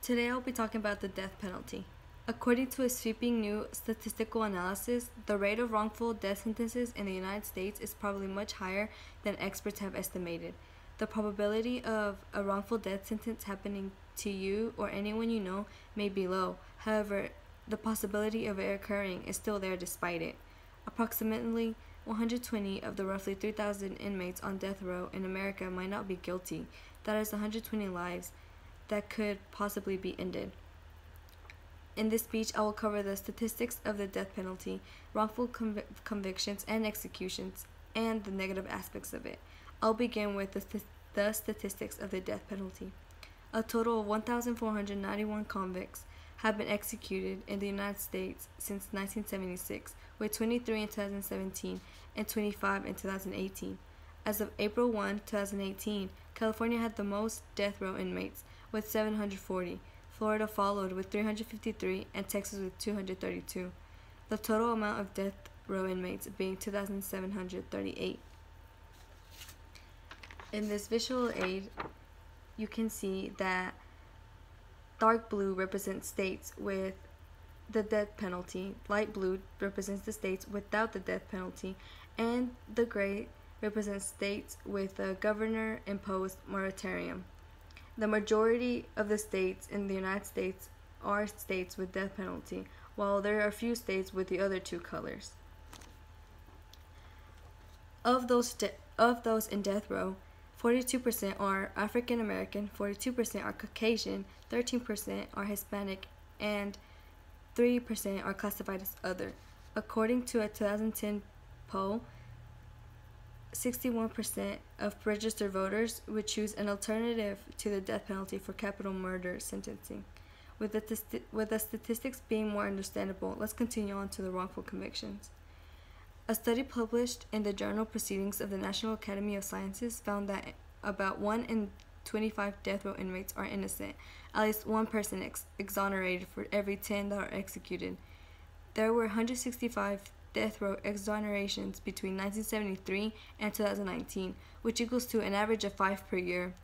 Today I'll be talking about the death penalty. According to a sweeping new statistical analysis, the rate of wrongful death sentences in the United States is probably much higher than experts have estimated. The probability of a wrongful death sentence happening to you or anyone you know may be low. However, the possibility of it occurring is still there despite it. Approximately 120 of the roughly 3,000 inmates on death row in America might not be guilty. That is 120 lives that could possibly be ended. In this speech, I will cover the statistics of the death penalty, wrongful convictions and executions, and the negative aspects of it. I'll begin with the statistics of the death penalty. A total of 1,491 convicts have been executed in the United States since 1976, with 23 in 2017 and 25 in 2018. As of April 1, 2018, California had the most death row inmates, with 740. Florida followed with 353 and Texas with 232. The total amount of death row inmates being 2,738. In this visual aid, you can see that dark blue represents states with the death penalty, light blue represents the states without the death penalty, and the gray represents states with a governor-imposed moratorium. The majority of the states in the United States are states with death penalty, while there are a few states with the other two colors. Of those in death row, 42% are African American, 42% are Caucasian, 13% are Hispanic, and 3% are classified as other. According to a 2010 poll, 61% of registered voters would choose an alternative to the death penalty for capital murder sentencing. With the statistics being more understandable, let's continue on to the wrongful convictions. A study published in the journal Proceedings of the National Academy of Sciences found that about 1 in 25 death row inmates are innocent, at least one person exonerated for every 10 that are executed. There were 165 death row exonerations between 1973 and 2019, which equals to an average of 5 per year.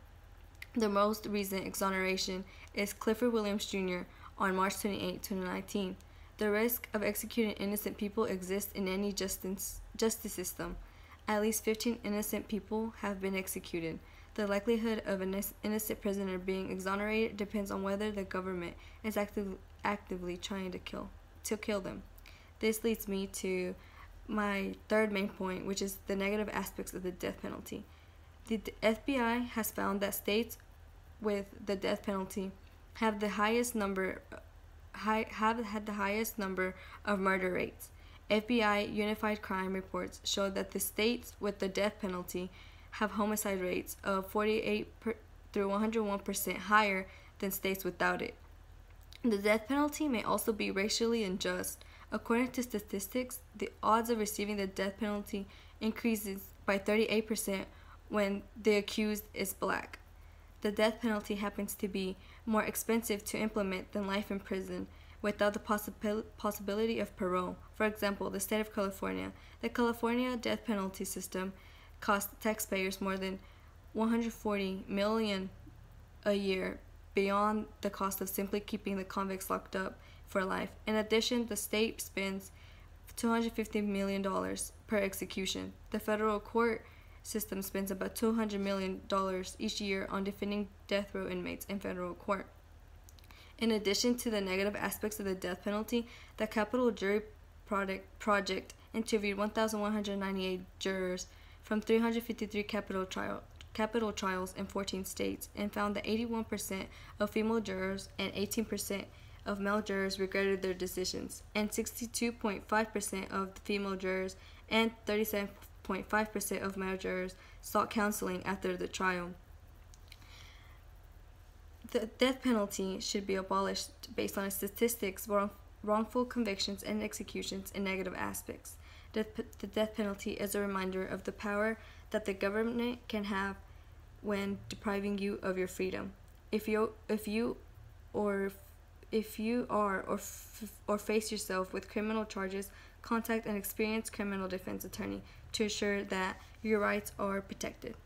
The most recent exoneration is Clifford Williams Jr. on March 28, 2019. The risk of executing innocent people exists in any justice system. At least 15 innocent people have been executed. The likelihood of an innocent prisoner being exonerated depends on whether the government is actively trying to kill them. This leads me to my third main point, which is the negative aspects of the death penalty. The FBI has found that states with the death penalty have had the highest number of murder rates. FBI Unified Crime Reports show that the states with the death penalty have homicide rates of 48 through 101% higher than states without it. The death penalty may also be racially unjust. According to statistics, the odds of receiving the death penalty increases by 38% when the accused is black. The death penalty happens to be more expensive to implement than life in prison without the possibility of parole. For example, the state of California. The California death penalty system costs taxpayers more than $140 million a year beyond the cost of simply keeping the convicts locked up for life. In addition, the state spends $250 million per execution. The federal court system spends about $200 million each year on defending death row inmates in federal court. In addition to the negative aspects of the death penalty, the Capital Jury Project interviewed 1,198 jurors from 353 capital trials in 14 states and found that 81% of female jurors and 18% of male jurors regretted their decisions, and 62.5% of the female jurors and 37.5% of male jurors sought counseling after the trial. The death penalty should be abolished based on statistics, wrongful convictions and executions, and negative aspects. The death penalty is a reminder of the power that the government can have when depriving you of your freedom. If you face yourself with criminal charges, contact an experienced criminal defense attorney to ensure that your rights are protected.